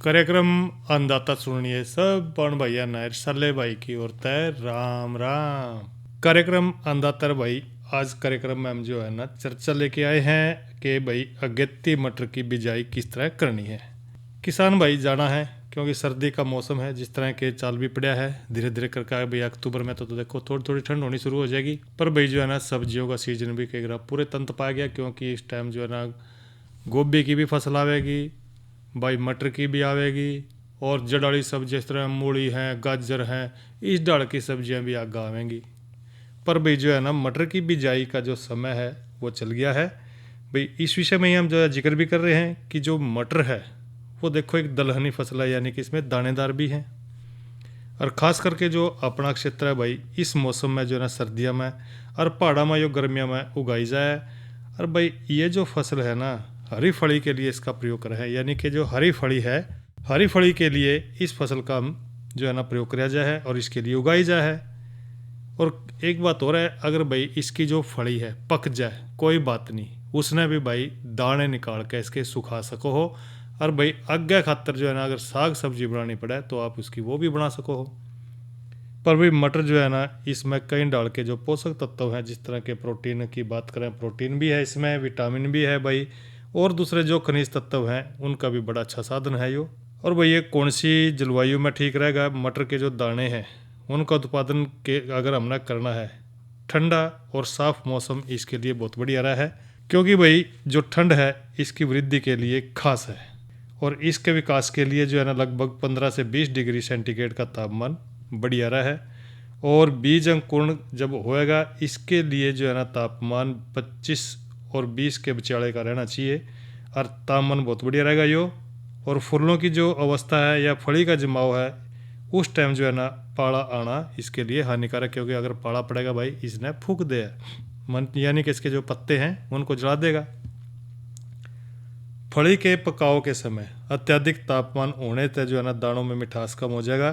कार्यक्रम अन्नदाता सुनिए सब पण भैया नायर सल्ले भाई की ओर तय राम राम। कार्यक्रम अन्नदाता भाई आज कार्यक्रम में हम जो है ना चर्चा लेके आए हैं कि भाई अगेती मटर की बिजाई किस तरह करनी है। किसान भाई जाना है क्योंकि सर्दी का मौसम है, जिस तरह के चाल भी पड़ा है धीरे धीरे करके भाई अक्टूबर में तो देखो थोड़ी थोड़ी ठंड होनी शुरू हो जाएगी। पर भाई जो है ना सब्जियों का सीजन भी कई पूरे तंत पा गया, क्योंकि इस टाइम जो है ना गोभी की भी फसल आवेगी भाई, मटर की भी आवेगी और जड़ाली सब्जी जिस तरह मूली हैं गाजर हैं इस डाल की सब्जियां भी आगे आवेंगी। पर भाई जो है ना मटर की बिजाई का जो समय है वो चल गया है भाई। इस विषय में ही हम जो है जिक्र भी कर रहे हैं कि जो मटर है वो देखो एक दलहनी फसल है, यानी कि इसमें दानेदार भी हैं। और ख़ास करके जो अपना क्षेत्र है भाई इस मौसम में जो है ना सर्दियों में और पहाड़ा में जो गर्मियों में उगाई जाए। और भाई ये जो फसल है ना हरी फली के लिए इसका प्रयोग करें है, यानी कि जो हरी फली है हरी फली के लिए इस फसल का हम जो है ना प्रयोग किया जाए है और इसके लिए उगाई जाए है। और एक बात और है, अगर भाई इसकी जो फली है पक जाए कोई बात नहीं, उसने भी भाई दाने निकाल के इसके सुखा सको हो। और भाई आगे खातर जो है ना अगर साग सब्जी बनानी पड़े तो आप उसकी वो भी बना सको हो। पर भाई मटर जो है ना इसमें कई डाल के जो पोषक तत्व हैं, जिस तरह के प्रोटीन की बात करें प्रोटीन भी है इसमें, विटामिन भी है भाई, और दूसरे जो खनिज तत्व हैं उनका भी बड़ा अच्छा साधन है यो। और भाई ये कौन सी जलवायु में ठीक रहेगा, मटर के जो दाने हैं उनका उत्पादन के अगर हमने करना है ठंडा और साफ मौसम इसके लिए बहुत बढ़िया रहा है, क्योंकि भाई जो ठंड है इसकी वृद्धि के लिए खास है और इसके विकास के लिए जो है ना लगभग 15 से 20 डिग्री सेंटीग्रेड का तापमान बढ़िया रहा है। और बीज अंकुरण जब होएगा इसके लिए जो है ना तापमान 25 और 20 के बिचाले का रहना चाहिए और तापमान बहुत बढ़िया रहेगा यो। और फूलों की जो अवस्था है या फली का जमाव है उस टाइम जो है ना पाला आना इसके लिए हानिकारक, क्योंकि अगर पाला पड़ेगा भाई इसने फूंक दे मन, यानी कि इसके जो पत्ते हैं उनको जला देगा। फली के पकाव के समय अत्यधिक तापमान होने तक जो है ना दानों में मिठास कम हो जाएगा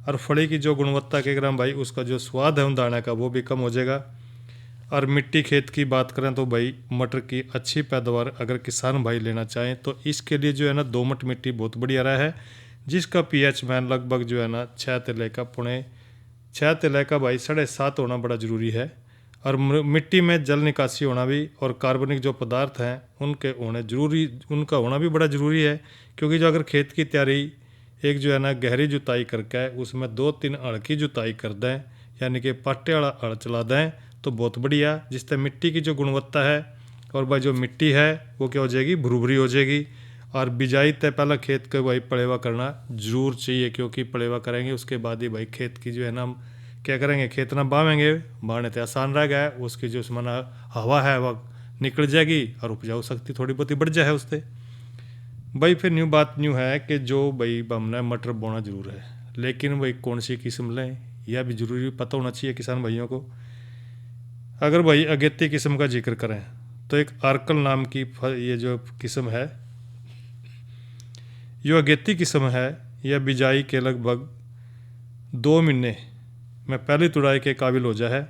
और फली की जो गुणवत्ता के ग्राम भाई उसका जो स्वाद है उन दाने का वो भी कम हो जाएगा। और मिट्टी खेत की बात करें तो भाई मटर की अच्छी पैदावार अगर किसान भाई लेना चाहें तो इसके लिए जो है ना दोमट मिट्टी बहुत बढ़िया रहा है, जिसका पीएच में लगभग जो है ना 6 तिले का पुणे 6 तिले का भाई 7.5 होना बड़ा ज़रूरी है। और मिट्टी में जल निकासी होना भी और कार्बनिक जो पदार्थ हैं उनका होना भी बड़ा ज़रूरी है, क्योंकि जो अगर खेत की तैयारी एक जो है ना गहरी जुताई करके उसमें 2-3 अड़ की जुताई कर दें, यानी कि पाटे वाला अड़ चला दें तो बहुत बढ़िया, जिससे मिट्टी की जो गुणवत्ता है और भाई जो मिट्टी है वो क्या हो जाएगी भुरभुरी हो जाएगी। और बिजाई तय पहला खेत का भाई पलेवा करना जरूर चाहिए, क्योंकि पलेवा करेंगे उसके बाद ही भाई खेत की जो है ना हम क्या करेंगे खेत ना बावेंगे, बाने तो आसान रह गया, उसकी जो उसमें हवा है वह निकल जाएगी और उपजाऊ शक्ति थोड़ी बहुत ही बढ़ जाए उससे। भाई फिर न्यू बात न्यू है कि जो भाई हमने मटर बोना जरूर है, लेकिन भाई कौन सी किस्म लें यह भी जरूरी पता होना चाहिए किसान भाइयों को। अगर भाई अगेती किस्म का जिक्र करें तो एक आर्कल नाम की ये जो किस्म है, जो अगेती किस्म है यह बिजाई के लगभग 2 महीने में पहली तुड़ाई के काबिल हो जाए है।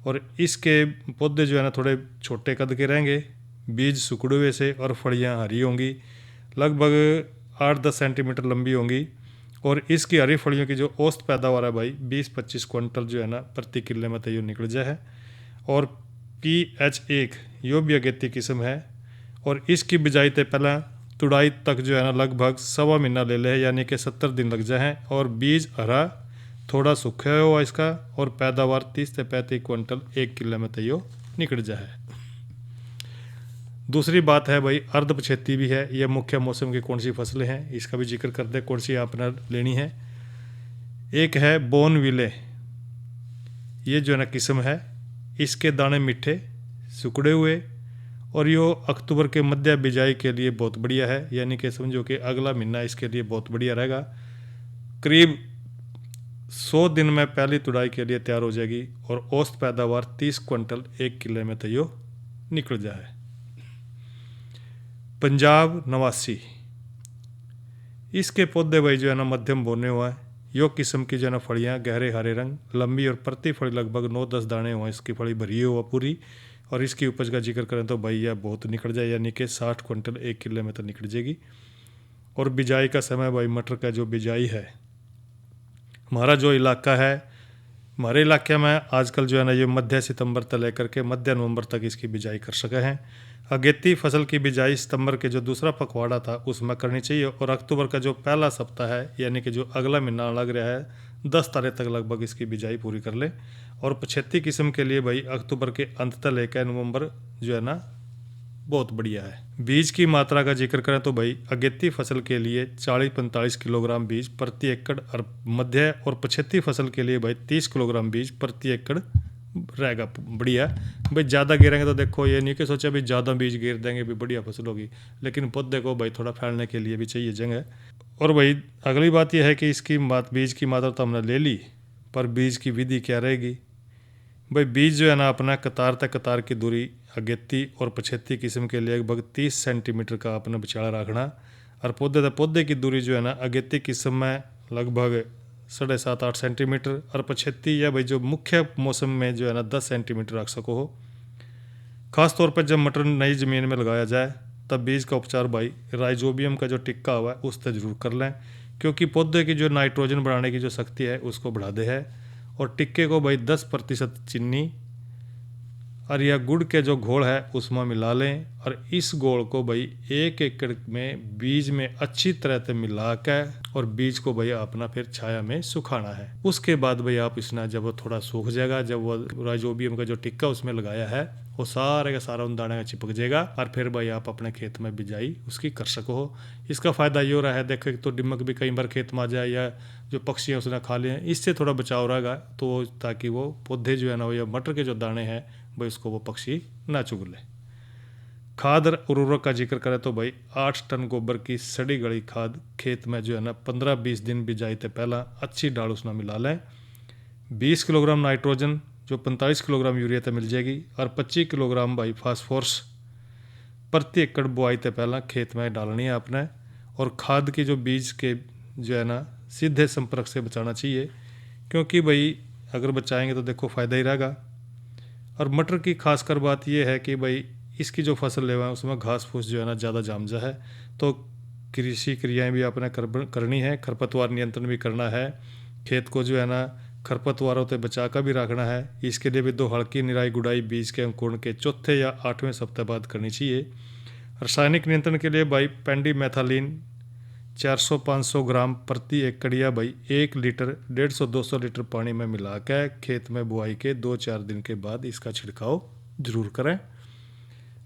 और इसके पौधे जो है ना थोड़े छोटे कद के रहेंगे, बीज सुकड़े हुए से और फलियाँ हरी होंगी, लगभग 8-10 सेंटीमीटर लंबी होंगी। और इसकी हरी फलियों की जो औसत पैदावार है भाई 20-25 क्विंटल जो है ना प्रति किले में तैयार निकल जाए है। और PH1 यो भी अगेती किस्म है और इसकी बिजाई से पहले तुड़ाई तक जो है ना लगभग 1.25 महीना ले ले, यानी कि 70 दिन लग जाए हैं। और बीज हरा थोड़ा सूखा हुआ इसका और पैदावार 30 से 35 क्विंटल 1 किले में तैयार निकल जाए। दूसरी बात है भाई अर्ध पछेती भी है, यह मुख्य मौसम की कौन सी फसलें हैं इसका भी जिक्र कर दे कौन सी आपने लेनी है। एक है बोनविले, ये जो है ना किस्म है, इसके दाने मीठे सुकड़े हुए और यो अक्टूबर के मध्य बिजाई के लिए बहुत बढ़िया है, यानी कि समझो कि अगला महीना इसके लिए बहुत बढ़िया रहेगा। करीब 100 दिन में पहली तुड़ाई के लिए तैयार हो जाएगी और औसत पैदावार 30 क्विंटल 1 किले में तैयार निकल जाए। पंजाब नवासी, इसके पौधे भाई जो है ना मध्यम बोने हुआ है, यो किस्म की जो है ना फलियाँ गहरे हरे रंग लंबी और प्रति फली लगभग 9-10 दाने हुआ, इसकी फली भरी हुआ पूरी। और इसकी उपज का जिक्र करें तो भाई यह बहुत निकल जाए, यानी कि 60 क्विंटल 1 किले में तो निकल जाएगी। और बिजाई का समय भाई मटर का जो बिजाई है, हमारा जो इलाका है, हमारे इलाके में आजकल जो है ना ये मध्य सितंबर तक लेकर के मध्य नवंबर तक इसकी बिजाई कर सके हैं। अगेती फसल की बिजाई सितंबर के जो दूसरा पखवाड़ा था उसमें करनी चाहिए, और अक्टूबर का जो पहला सप्ताह है यानी कि जो अगला महीना लग रहा है 10 तारीख तक लगभग इसकी बिजाई पूरी कर ले। और पछेती किस्म के लिए भाई अक्टूबर के अंत तक लेकर नवंबर जो है ना बहुत बढ़िया है। बीज की मात्रा का जिक्र करें तो भाई अगेती फसल के लिए 40-45 किलोग्राम बीज प्रति एकड़, और मध्य और पछेती फसल के लिए भाई 30 किलोग्राम बीज प्रति एकड़ रहेगा बढ़िया। भाई ज़्यादा गिरेंगे तो देखो ये नहीं कि सोचा भाई ज़्यादा बीज गिर देंगे भी बढ़िया फसल होगी, लेकिन पौधे को भाई थोड़ा फैलने के लिए भी चाहिए जगह। और भाई अगली बात यह है कि इसकी बीज की मात्रा तो हमने ले ली, पर बीज की विधि क्या रहेगी। भाई बीज जो है ना अपना कतार तक कतार की दूरी अगेती और पछेती किस्म के लिए लगभग 30 सेंटीमीटर का अपने बिचाड़ा रखना, और पौधे की दूरी जो है ना अगेती किस्म में लगभग 7.5-8 सेंटीमीटर, और पछेती या भाई जो मुख्य मौसम में जो है ना 10 सेंटीमीटर रख सको हो। खास तौर पर जब मटर नई ज़मीन में लगाया जाए तब बीज का उपचार भाई राइजोबियम का जो टिक्का हुआ है उससे ज़रूर कर लें, क्योंकि पौधे की जो नाइट्रोजन बढ़ाने की जो शक्ति है उसको बढ़ा दे है। और टिक्के को भाई 10% चीनी और या गुड़ के जो घोल है उसमें मिला लें, और इस घोल को भाई 1 एकड़ में बीज में अच्छी तरह से मिला के और बीज को भाई अपना फिर छाया में सुखाना है। उसके बाद भाई आप इसना जब वो थोड़ा सूख जाएगा, जब वो राइजोबियम का जो टिक्का उसमें लगाया है वो सारे का सारा उन दाने में चिपक जाएगा, और फिर भाई आप अपने खेत में बिजाई उसकी कर सको हो। इसका फ़ायदा ये हो रहा है, देखो तो दिमक भी कई बार खेत में आ जाए या जो पक्षी हैं उसने खा लिए, इससे थोड़ा बचाव रहेगा, तो ताकि वो पौधे जो है ना या मटर के जो दाने हैं भाई उसको वो पक्षी ना चुग ले। खाद और उर्वरक का जिक्र करें तो भाई 8 टन गोबर की सड़ी गली खाद खेत में जो है ना 15-20 दिन बिजाई से पहला अच्छी डाल उसमें मिला लें। 20 किलोग्राम नाइट्रोजन जो 45 किलोग्राम यूरिया तक मिल जाएगी, और 25 किलोग्राम भाई फास्फोरस प्रति एकड़ बुआई से पहला खेत में डालनी है आपने। और खाद की जो बीज के जो है ना सीधे संपर्क से बचाना चाहिए, क्योंकि भाई अगर बचाएंगे तो देखो फ़ायदा ही रहेगा। और मटर की खासकर बात यह है कि भाई इसकी जो फसल लेवा है उसमें घास फूस जो है ना ज़्यादा जामजा है, तो कृषि क्रियाएं भी आपने करनी है, खरपतवार नियंत्रण भी करना है, खेत को जो है ना खरपतवारों से बचा कर भी रखना है। इसके लिए भी 2 हल्की निराई गुड़ाई बीज के अंकुरण के चौथे या 8वें सप्ताह बाद करनी चाहिए। रासायनिक नियंत्रण के लिए भाई पेंडीमेथालिन 400-500 ग्राम प्रति एकड़ या भाई 1 लीटर 150-200 लीटर पानी में मिला के खेत में बुआई के 2-4 दिन के बाद इसका छिड़काव जरूर करें।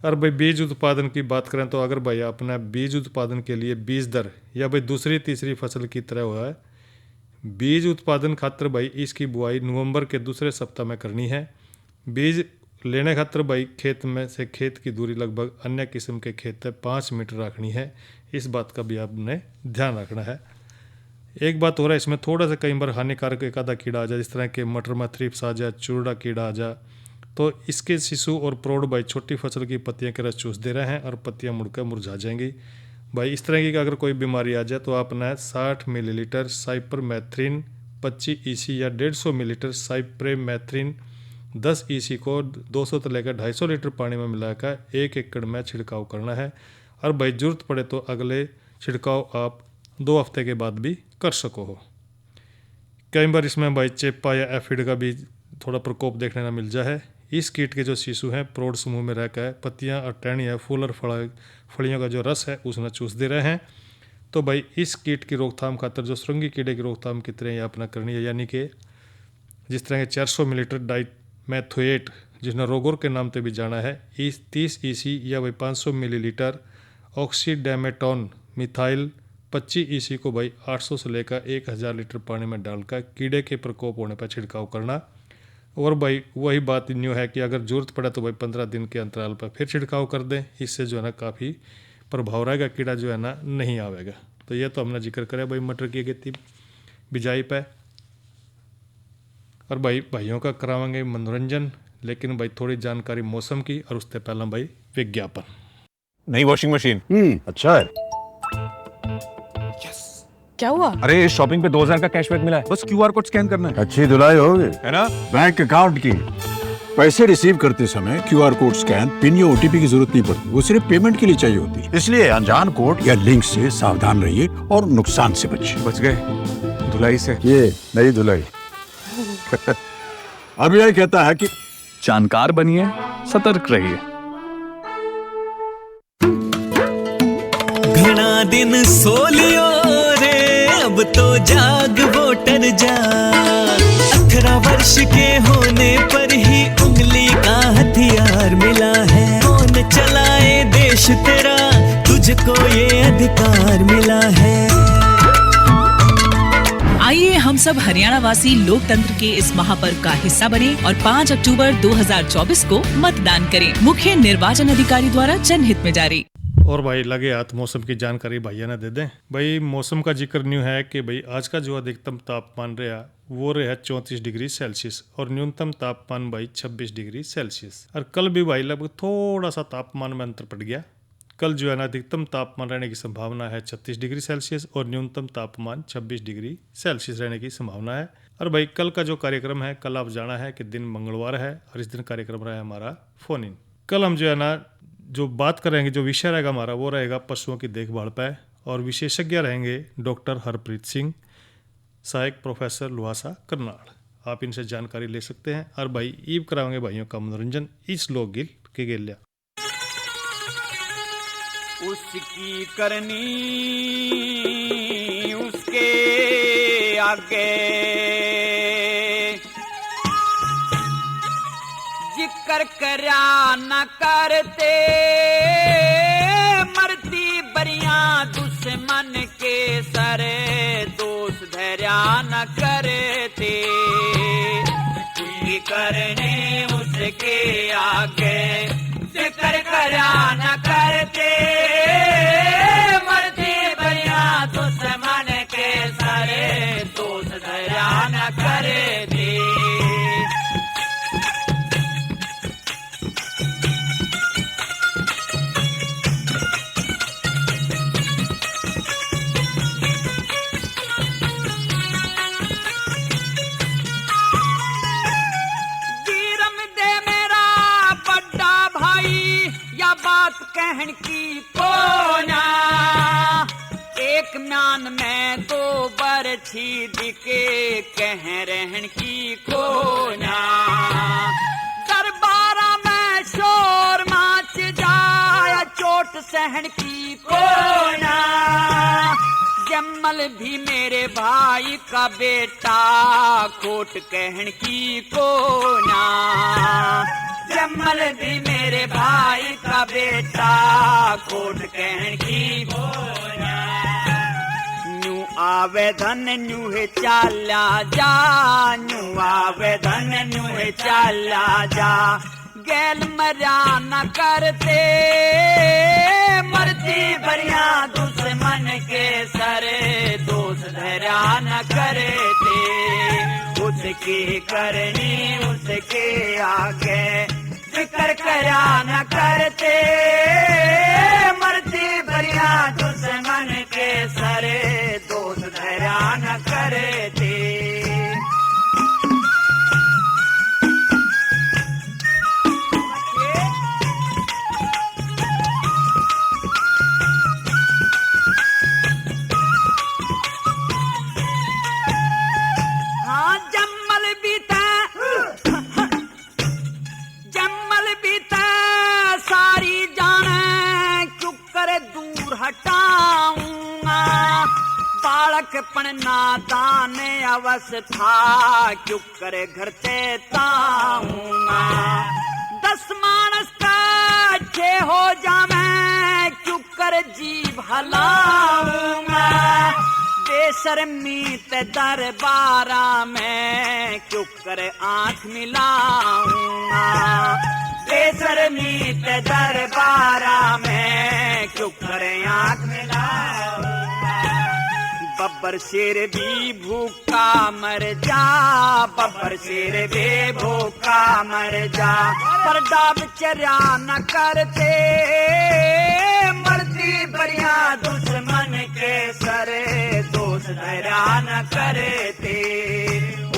और भाई बीज उत्पादन की बात करें तो अगर भाई अपना बीज उत्पादन के लिए बीज दर या भाई दूसरी तीसरी फसल की तरह हुआ है, बीज उत्पादन खातर भाई इसकी बुआई नवंबर के दूसरे सप्ताह में करनी है। बीज लेने खातर भाई खेत में से खेत की दूरी लगभग अन्य किस्म के खेत से 5 मीटर रखनी है। इस बात का भी आपने ध्यान रखना है। एक बात हो रहा है इसमें थोड़ा सा कई बार हानिकारक एक आधा कीड़ा आ जाए, जिस तरह के मटर में थ्रिप्स आ जाए, चूड़ा कीड़ा आ जाए, तो इसके शिशु और प्रौढ़ भाई छोटी फसल की पत्तियां के रस चूस दे रहे हैं और पत्तियां मुड़कर मुरझा जाएंगी। भाई इस तरह की अगर कोई बीमारी आ जाए तो आपने 60 मिलीलीटर साइपरमेथ्रिन 25 ईसी या 150 मिलीलीटर साइप्रेमेथ्रिन 10 ईसी को 200 से लेकर 250 लीटर पानी में मिलाकर 1 एकड़ में छिड़काव करना है। और भाई जरूरत पड़े तो अगले छिड़काव आप 2 हफ्ते के बाद भी कर सको हो। कई बार इसमें भाई चेपा या एफिड का भी थोड़ा प्रकोप देखने को मिल जाए है। इस कीट के जो शिशु हैं प्रौढ़ समूह में रहकर पत्तियां और टहनियाँ फूल और फलियों का जो रस है उसमें चूस दे रहे हैं। तो भाई इस कीट की रोकथाम खातर जो श्रृंगी कीड़े की रोकथाम की तरह अपना करनी है, यानी कि जिस तरह के 400 मिलीलीटर डाइमेथोएट जिसने रोगोर के नाम से भी जाना है, 30 ईसी या भाई 500 मिलीलीटर ऑक्सीडेमेटोन मिथाइल 25 ईसी को भाई 800 से लेकर 1000 लीटर पानी में डालकर कीड़े के प्रकोप होने पर छिड़काव करना। और भाई वही बात न्यू है कि अगर जरूरत पड़े तो भाई 15 दिन के अंतराल पर फिर छिड़काव कर दें, इससे जो है ना काफ़ी प्रभाव रहेगा, कीड़ा जो है ना नहीं आवेगा। तो ये तो हमने जिक्र करें भाई मटर की खेती बिजाई पे। और भाई भाइयों का कराएंगे मनोरंजन, लेकिन भाई थोड़ी जानकारी मौसम की, और उससे पहला भाई विज्ञापन। नई वॉशिंग मशीन अच्छा है। क्या हुआ? अरे शॉपिंग पे 2000 का कैशबैक मिला है, बस क्यूआर कोड स्कैन करना है। अच्छी धुलाई होगी है ना? बैंक अकाउंट की। पैसे रिसीव करते समय क्यूआर कोड स्कैन, पिन या ओटीपी की जरूरत नहीं पड़ती। वो सिर्फ पेमेंट के लिए चाहिए होती है। इसलिए अनजान कोड या लिंक से सावधान रहिए और नुकसान से बचिए। बच गए धुलाई से। ये नई धुलाई। आरबीआई कहता है कि जानकार बनिए, सतर्क रहिए। घना दिन सो लियो रे, अब तो जाग वोटर जाग। 18 वर्ष के होने पर ही उंगली का हथियार मिला है। कौन चलाए देश तेरा, तुझको ये अधिकार मिला है। आइए हम सब हरियाणा वासी लोकतंत्र के इस महापर्व का हिस्सा बने और 5 अक्टूबर 2024 को मतदान करें। मुख्य निर्वाचन अधिकारी द्वारा जनहित में जारी। और भाई लगे हाथ मौसम की जानकारी भैया ने दे दें। भाई मौसम का जिक्र न्यू है कि भाई आज का जो अधिकतम तापमान रहा वो रहा 34 डिग्री सेल्सियस और न्यूनतम तापमान भाई 26 डिग्री सेल्सियस। और कल भी भाई लगभग थोड़ा सा तापमान में अंतर पड़ गया। कल जो है ना अधिकतम तापमान रहने की संभावना है 36 डिग्री सेल्सियस और न्यूनतम तापमान 26 डिग्री सेल्सियस रहने की संभावना है। और भाई कल का जो कार्यक्रम है, कल आप जाना है कि दिन मंगलवार है और इस दिन कार्यक्रम रहा है हमारा फोन इन। कल हम जो है ना जो बात करेंगे, जो विषय रहेगा हमारा वो रहेगा पशुओं की देखभाल पर और विशेषज्ञ रहेंगे डॉक्टर हरप्रीत सिंह, सहायक प्रोफेसर लुहासा करनाल। आप इनसे जानकारी ले सकते हैं। और भाई ईब कराएंगे भाइयों का मनोरंजन इस लोकगीत के गेलिया। उसकी करनी उसके आगे, जिक्र करा न करते, मरती बरिया दुश्मन के सरे, दोष धैर्य न करते। उसकी करनी उसके आगे, जिक्र करा न करते, मरती बरिया दुश्मन के सरे, दोष धैर्य न करते। कहन की कोना, एक म्यान में दो बरछी दिके, कह रहन की कोना। दरबारा में शोर माच जाया, चोट सहन की कोना। जम्मल भी मेरे भाई का बेटा, खोट कहन की कोना। जम्मल भी मेरे भाई का बेटा, खोट कहन की बोला। न्यू आवेदन न्यू है चाला जा, न्यू आवेदन न्यू है चाला जा। गैल मरा न करते, मरती बरिया दुश्मन के सरे, दोष धैर्य न करते। उसकी करनी उसके आगे, जिक्र करा न करते, मरती बरिया दुश्मन के सरे, दोष धैर्य न करते। बालकपन नादान अवस्था, क्यों करे घर ते ताऊंगा। 10 मानस का अच्छे हो जावे, क्यों कर जीव हलाऊंगा। बेशर्मी ते दरबारा में, क्यों करे आंख मिलाऊंगा। बेशर्मी ते दरबारा में, क्यों करे आंख मिलाऊंगा। बब्बर शेर भी भूखा मर जा, बब्बर शेर भी भूखा मर जा। पर डाब चर्या न करते, मरती बरिया दुश्मन के सरे, दोष धैर्य न करते।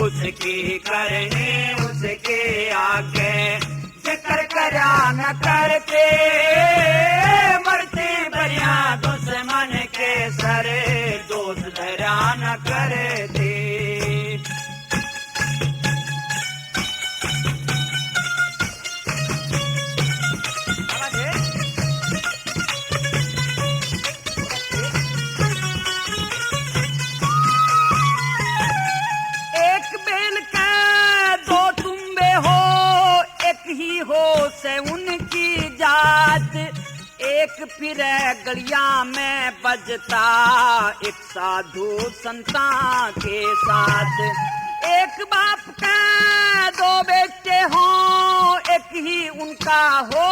उसकी करनी उसके आगे जिक्र करा न करते मरती बरिया दुश्मन के सरे दोस्त धरा न करते से उनकी जात एक फिर गलिया में बजता एक साधु संता के साथ एक बाप का दो बेटे हो एक ही उनका हो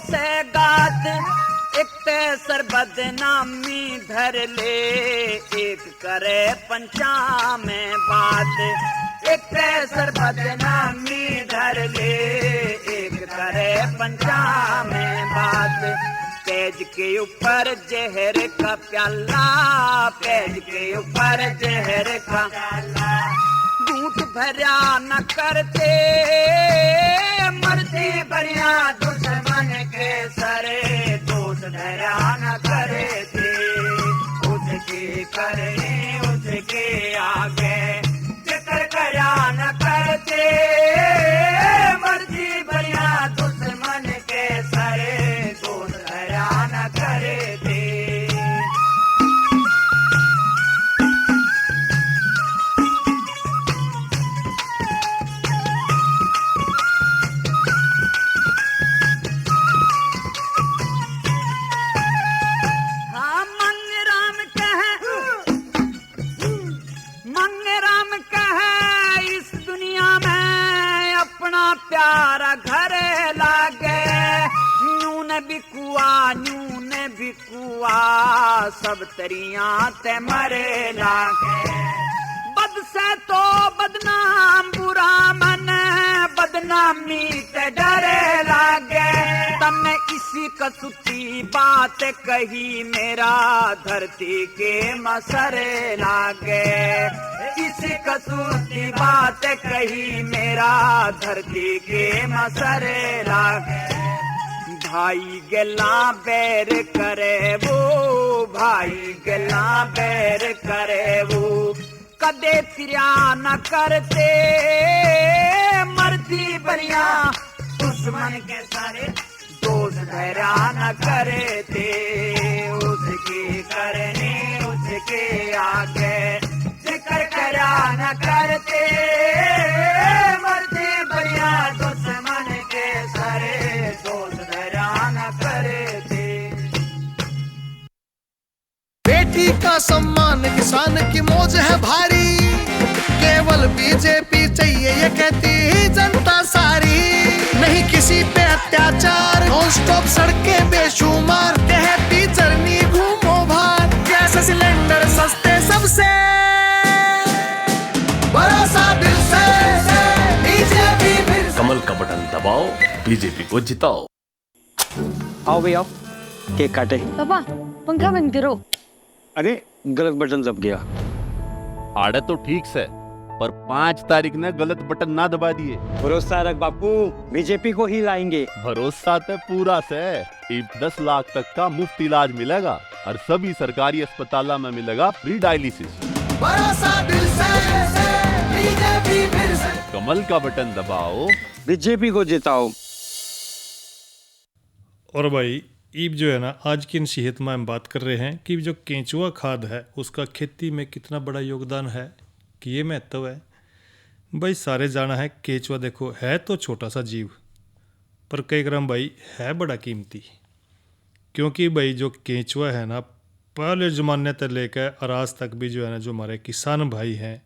से गात एक तेसर बदनामी धर ले एक करे पंचा में बात एक तेसर बदनामी धर ले एक करे पंचा में बात पेज के ऊपर जहर का प्याला पेज के ऊपर जहर का घूंट भरा न करते मरती बरिया दुश्मन के सरे दोस्त धरा न करे थे उसके करने उसके आगे जिक्र करा न करते मरती बरिया दुश्मन के सरे दोस्त धरा न करे थे प्यारा घर लागे न्यून बिकुआ सब तरिया ते मरे लागे बद से तो बदनाम बुरा मन बदनामी ते डरे लागे तमने इसी कसूती बात कही मेरा धरती के मसरे लागे इसी कसूती बात कही मेरा धरती के मसरे लागे भाई गला बैर करे वो भाई गला बैर करे वो कदे तिरिया न करते मरती बरिया दुश्मन के सारे दोस्त धरा न करे थे उसके करने उसके आगे जिक्र करा न करते मरती बरिया दुश्मन के सारे दोस्त धरा न करे थे बेटी का सम्मान किसान की मौज है भारी केवल बीजेपी चाहिए ये कहती ही जनता सारी नहीं किसी पे अत्याचार नॉन स्टॉप सड़कें बेशुमार कहती जर्नी घूमो भार गैस सिलेंडर सस्ते सबसे भरोसा दिल से बीजेपी फिर कमल का बटन दबाओ बीजेपी को जिताओ आओ भैया केक काटे पापा पंखा बंद करो अरे गलत बटन दब गया आड़े तो ठीक से पर 5 तारीख ने गलत बटन ना दबा दिए भरोसा रख बापू बीजेपी को ही लाएंगे भरोसा तो पूरा से 10 लाख तक का मुफ्त इलाज मिलेगा और सभी सरकारी अस्पतालों में मिलेगा फ्री डायलिसिस भरोसा दिल से बीजेपी फिर से कमल का बटन दबाओ बीजेपी को जिताओ। और भाई ईब जो है ना आज की नसीहत में हम बात कर रहे हैं कि जो केंचुआ खाद है उसका खेती में कितना बड़ा योगदान है कि ये महत्व है। भाई सारे जाना है केंचुआ देखो है तो छोटा सा जीव पर कई ग्राम भाई है बड़ा कीमती क्योंकि भाई जो केंचुआ है ना पहले ज़माने तक लेकर और आज तक भी जो है ना जो हमारे किसान भाई हैं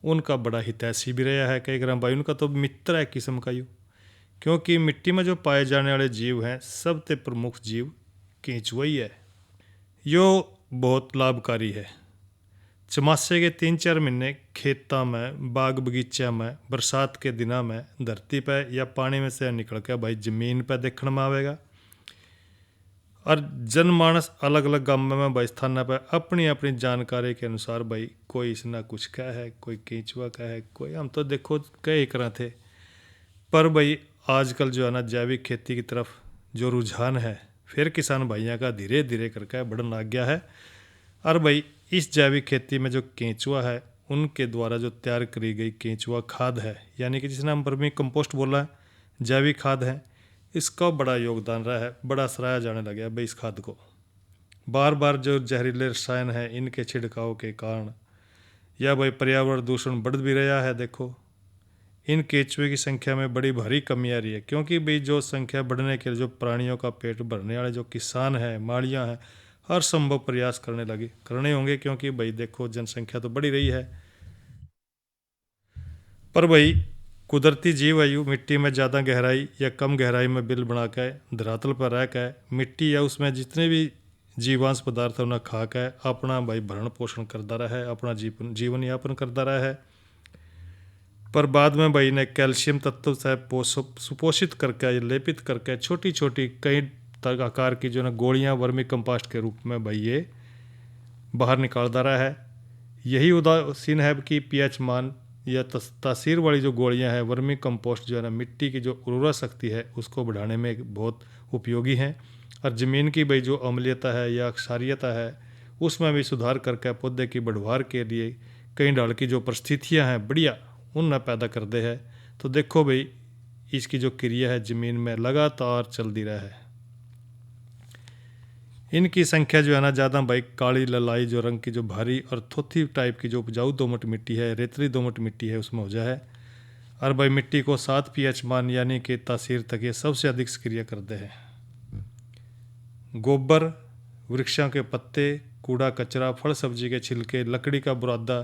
उनका बड़ा हितैषी भी रहा है। कई ग्राम भाई उनका तो मित्र है किस्म का यूँ क्योंकि मिट्टी में जो पाए जाने वाले जीव हैं सबसे प्रमुख जीव केंचुआ ही है। यो बहुत लाभकारी है। चमासे के 3-4 महीने खेतों में बाग बगीचा में बरसात के दिनों में धरती पर या पानी में से निकल के भाई ज़मीन पर देखने में आवेगा और जनमानस अलग अलग गाँव में भाई स्थान पर अपनी अपनी जानकारी के अनुसार भाई कोई इसना कुछ का है कोई केंचुआ का है कोई हम तो देखो कई तरह थे पर भाई आजकल जो है ना जैविक खेती की तरफ जो रुझान है फिर किसान भाइयों का धीरे धीरे करके बढ़न लग गया है। और भाई इस जैविक खेती में जो केंचुआ है उनके द्वारा जो तैयार करी गई केंचुआ खाद है, यानी कि जिसने हम वर्मी कंपोस्ट बोला है, जैविक खाद है, इसका बड़ा योगदान रहा है, बड़ा सराहा जाने लगा है भाई इस खाद को। बार बार जो जहरीले रसायन हैं इनके छिड़काव के कारण या भाई पर्यावरण दूषण बढ़ भी रहा है। देखो इन केंचुए की संख्या में बड़ी भारी कमी आ रही है, क्योंकि भाई जो संख्या बढ़ने के लिए जो प्राणियों का पेट भरने वाले जो किसान हैं, माड़ियाँ हैं, हर संभव प्रयास करने होंगे, क्योंकि भाई देखो जनसंख्या तो बढ़ी रही है। पर भाई कुदरती जीव आयु मिट्टी में ज़्यादा गहराई या कम गहराई में बिल बना के धरातल पर रह के मिट्टी या उसमें जितने भी जीवांश पदार्थ है उन्हें खा के अपना भाई भरण पोषण करता रहा है, अपना जीवन यापन करता रहा है। पर बाद में भाई ने कैल्शियम तत्व से सुपोषित करके लेपित करके छोटी छोटी कई आकार की जो ना गोलियां वर्मी कंपोस्ट के रूप में भाई ये बाहर निकालता रहा है। यही उदासीन है कि पीएच मान या तासीर वाली जो गोलियां हैं वर्मी कंपोस्ट जो है ना मिट्टी की जो उर्वरा शक्ति है उसको बढ़ाने में बहुत उपयोगी हैं, और ज़मीन की भाई जो अम्लीयता है या क्षारीयता है उसमें भी सुधार करके पौधे की बढ़वार के लिए कई ढाल की जो परिस्थितियाँ हैं बढ़िया उनमें पैदा कर दे है। तो देखो भाई इसकी जो क्रिया है ज़मीन में लगातार चलती रहा है। इनकी संख्या जो है ना ज़्यादा भाई काली ललाई जो रंग की जो भारी और थोथी टाइप की जो उपजाऊ दोमट मिट्टी है, रेतली दोमट मिट्टी है उसमें हो जाए। और भाई मिट्टी को 7 पीएच मान यानी कि तासीर तक ये सबसे अधिक सक्रिय करते हैं। गोबर, वृक्षों के पत्ते, कूड़ा कचरा, फल सब्जी के छिलके, लकड़ी का बुरादा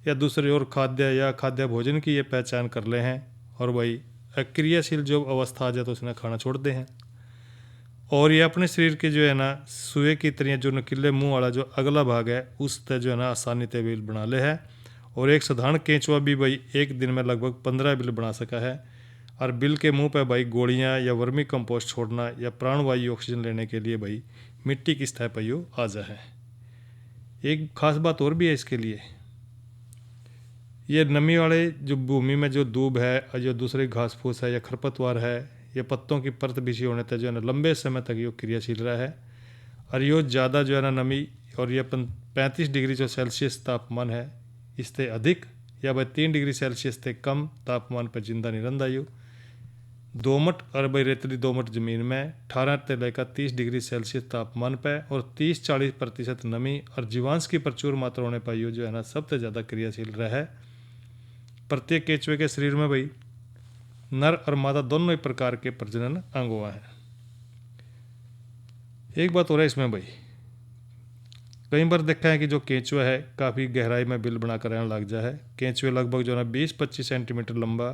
या दूसरे और खाद्य भोजन की ये पहचान कर ले हैं, और वही अक्रियाशील जो अवस्था आ जाए तो उसने खाना छोड़ते हैं। और ये अपने शरीर के जो है ना सुए की तरह जो नुकीले मुंह वाला जो अगला भाग है उस पर जो है ना आसानी से बिल बना ले है। और एक साधारण केंचुआ भी भाई एक दिन में लगभग 15 बिल बना सका है। और बिल के मुंह पर भाई गोलियां या वर्मी कंपोस्ट छोड़ना या प्राणवायु ऑक्सीजन लेने के लिए भाई मिट्टी की सतह पर यो आ जाए। एक खास बात और भी है इसके लिए, ये नमी वाले जो भूमि में जो दूब है और जो दूसरे घास फूस है या खरपतवार है या पत्तों की परत बिछी होने तक जो है ना लंबे समय तक ये क्रियाशील रहा है। और ये ज़्यादा जो है ना नमी और ये 35 डिग्री जो सेल्सियस तापमान है इससे अधिक या भाई 3 डिग्री सेल्सियस से कम तापमान पर जिंदा नहीं रहता। यू दोमट और भाई रेतली दोमट ज़मीन में 18 से लेकर 30 डिग्री सेल्सियस तापमान पर और 30-40% नमी और जीवांश की प्रचुर मात्रा होने पर यो जो है ना सबसे ज़्यादा क्रियाशील रहा है। प्रत्येक केंचुए के शरीर में भाई नर और मादा दोनों ही प्रकार के प्रजनन अंग हुआ है। एक बात हो रहा है इसमें भाई, कई बार देखा है कि जो केंचुआ है काफ़ी गहराई में बिल बना कर रहने लग जाए है। केंचुए लगभग जो है ना 20-25 सेंटीमीटर लंबा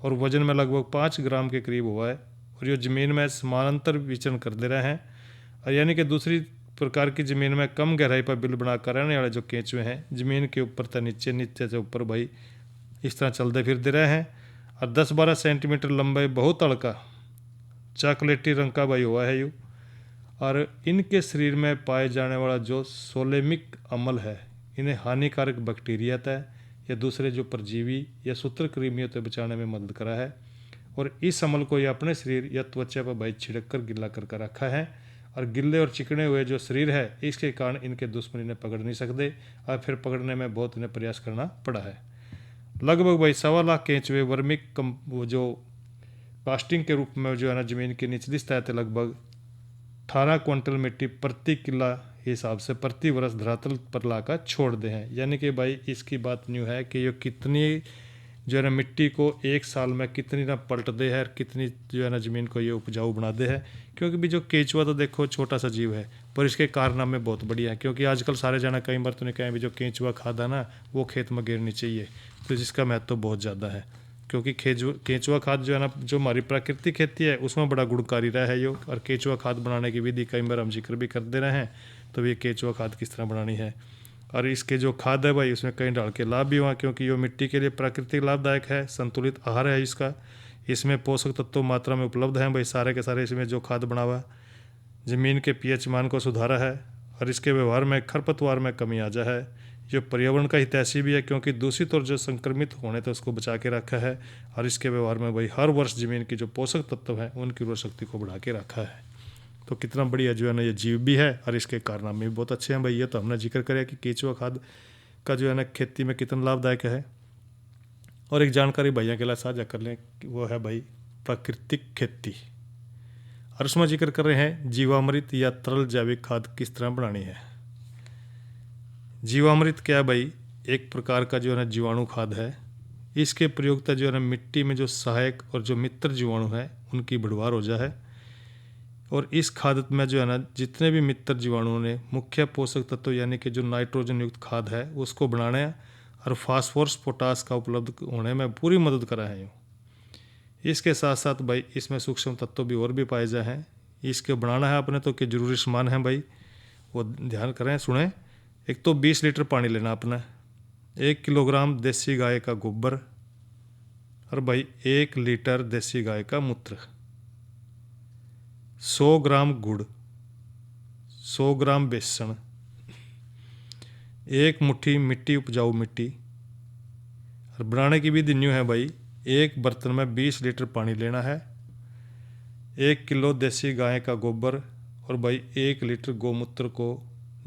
और वजन में लगभग 5 ग्राम के करीब हुआ है, और ये ज़मीन में समानांतर विचरण कर दे रहे हैं। और यानी कि दूसरी प्रकार की ज़मीन में कम गहराई पर बिल बना कर रहने वाले जो केंचुए हैं ज़मीन के ऊपर से नीचे, नीचे से ऊपर भाई इस तरह चलते फिरते रहे हैं। और 10-12 सेंटीमीटर लंबाई बहुत हल्का चॉकलेटी रंग का भाई हुआ है यू। और इनके शरीर में पाए जाने वाला जो सोलेमिक अम्ल है इन्हें हानिकारक बैक्टीरिया तय या दूसरे जो परजीवी या सूत्रकृमियों से बचाने में मदद करा है। और इस अम्ल को ये अपने शरीर या त्वचा पर भाई छिड़क कर गिला करके रखा है। और गिले और चिकने हुए जो शरीर है इसके कारण इनके दुश्मन इन्हें पकड़ नहीं सकते, और फिर पकड़ने में बहुत इन्हें प्रयास करना पड़ा है। लगभग भाई 1.25 लाख केंचुए वर्मी जो कास्टिंग के रूप में जो है ना ज़मीन की निचली सतह से लगभग 18 क्विंटल मिट्टी प्रति किला हिसाब से प्रति वर्ष धरातल पर लाकर छोड़ दे हैं। यानी कि भाई इसकी बात न्यू है कि ये कितनी जो है ना मिट्टी को एक साल में कितनी ना पलट दे है, कितनी जो है ना ज़मीन को ये उपजाऊ बना दे है। क्योंकि भी जो केंचुआ तो देखो छोटा सा जीव है पर इसके कारनामे बहुत बढ़िया है। क्योंकि आजकल सारे जाना कई बार तो नहीं कहें भी जो केंचुआ खाद है ना वो खेत में गिरनी चाहिए, तो जिसका महत्व तो बहुत ज़्यादा है। क्योंकि केंचुआ खाद जो है ना जो हमारी प्राकृतिक खेती है उसमें बड़ा गुणकारी रहा है यो। और केंचुआ खाद बनाने की विधि कई बार हम जिक्र भी कर दे रहे हैं, तो ये केंचुआ खाद किस तरह बनानी है। और इसके जो खाद है भाई उसमें कई डाल के लाभ भी हुआ, क्योंकि ये मिट्टी के लिए प्राकृतिक लाभदायक है, संतुलित आहार है इसका, इसमें पोषक तत्व मात्रा में उपलब्ध हैं भाई सारे के सारे। इसमें जो खाद बना हुआ ज़मीन के पीएच मान को सुधारा है, और इसके व्यवहार में खरपतवार में कमी आ जा है। जो पर्यावरण का हितैषी भी है, क्योंकि दूषित और जो संक्रमित होने तो उसको बचा के रखा है, और इसके व्यवहार में भाई हर वर्ष जमीन की जो पोषक तत्व हैं उनकी उर्वरा शक्ति को बढ़ा के रखा है। तो कितना बढ़िया जो है ना ये जीव भी है, और इसके कारनामे भी बहुत अच्छे हैं भाई। ये तो हमने जिक्र करें कि केंचुआ खाद का जो है ना खेती में कितना लाभदायक है। और एक जानकारी भैया के लिए साझा कर लें, वो है भाई प्राकृतिक खेती, और उसमें जिक्र कर रहे हैं जीवामृत या तरल जैविक खाद किस तरह बनानी है। जीवामृत क्या है भाई? एक प्रकार का जो है ना जीवाणु खाद है। इसके प्रयोगता जो है ना मिट्टी में जो सहायक और जो मित्र जीवाणु हैं उनकी बढ़वार हो जाए, और इस खाद में जो है ना जितने भी मित्र जीवाणुओं ने मुख्य पोषक तत्व यानी कि जो नाइट्रोजन युक्त खाद है उसको बनाना है, और फास्फोरस पोटास का उपलब्ध होने में पूरी मदद करा है। इसके साथ साथ भाई इसमें सूक्ष्म तत्व भी और भी पाए जाए हैं। इसके बनाना है अपने तो कि जरूरी सामान है भाई, वो ध्यान करें, सुने। एक तो 20 लीटर पानी लेना अपने, 1 किलोग्राम देसी गाय का गोबर, और भाई 1 लीटर देसी गाय का मूत्र, 100 ग्राम गुड़, 100 ग्राम बेसन, 1 मुट्ठी मिट्टी उपजाऊ मिट्टी। और बनाने की विधि न्यू है भाई, एक बर्तन में 20 लीटर पानी लेना है, 1 किलो देसी गाय का गोबर, और भाई 1 लीटर गोमूत्र को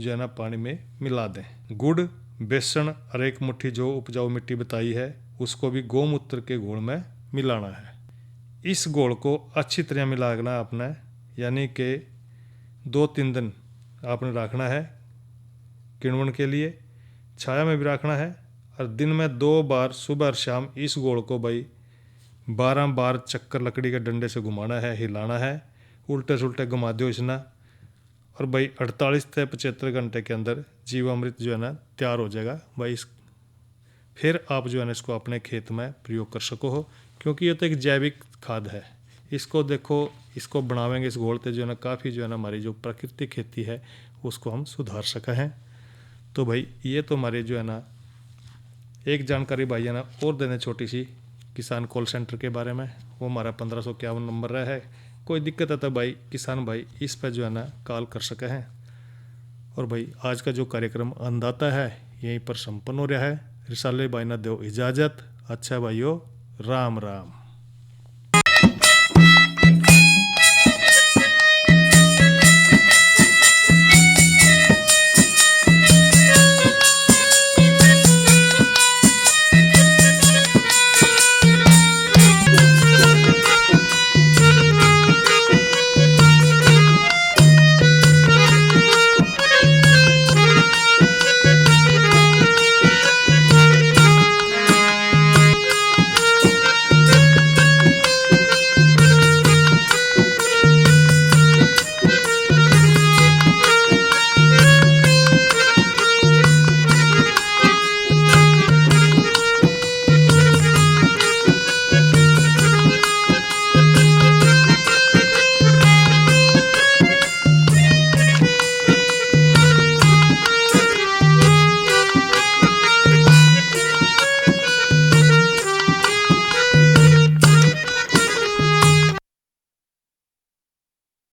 जो है ना पानी में मिला दें। गुड़, बेसन और 1 मुट्ठी जो उपजाऊ मिट्टी बताई है उसको भी गोमूत्र के घोल में मिलाना है। इस घोल को अच्छी तरह मिलाना आपने, यानी कि 2-3 दिन आपने रखना है किण्वन के लिए, छाया में भी रखना है, और दिन में 2 बार सुबह और शाम इस घोल को भाई 12 बार चक्कर लकड़ी के डंडे से घुमाना है, हिलाना है, उल्टे सुल्टे घुमा दो इसना, और भाई 48 से 75 घंटे के अंदर जीवामृत जो है ना तैयार हो जाएगा भाई। फिर आप जो है ना इसको अपने खेत में प्रयोग कर सको हो, क्योंकि ये तो एक जैविक खाद है। इसको देखो, इसको बनावेंगे इस घोल से जो है ना काफ़ी जो है ना हमारी जो प्राकृतिक खेती है उसको हम सुधार सके हैं। तो भाई ये तो हमारे जो है ना एक जानकारी भाई है ना और देने छोटी सी किसान कॉल सेंटर के बारे में, वो हमारा 1551 नंबर रहा है। कोई दिक्कत है तो भाई किसान भाई इस पर जो है ना कॉल कर सके हैं। और भाई आज का जो कार्यक्रम अन्नदाता है यहीं पर संपन्न हो रहा है। रिसाले भाई ना दो इजाज़त। अच्छा भाइयों, राम राम।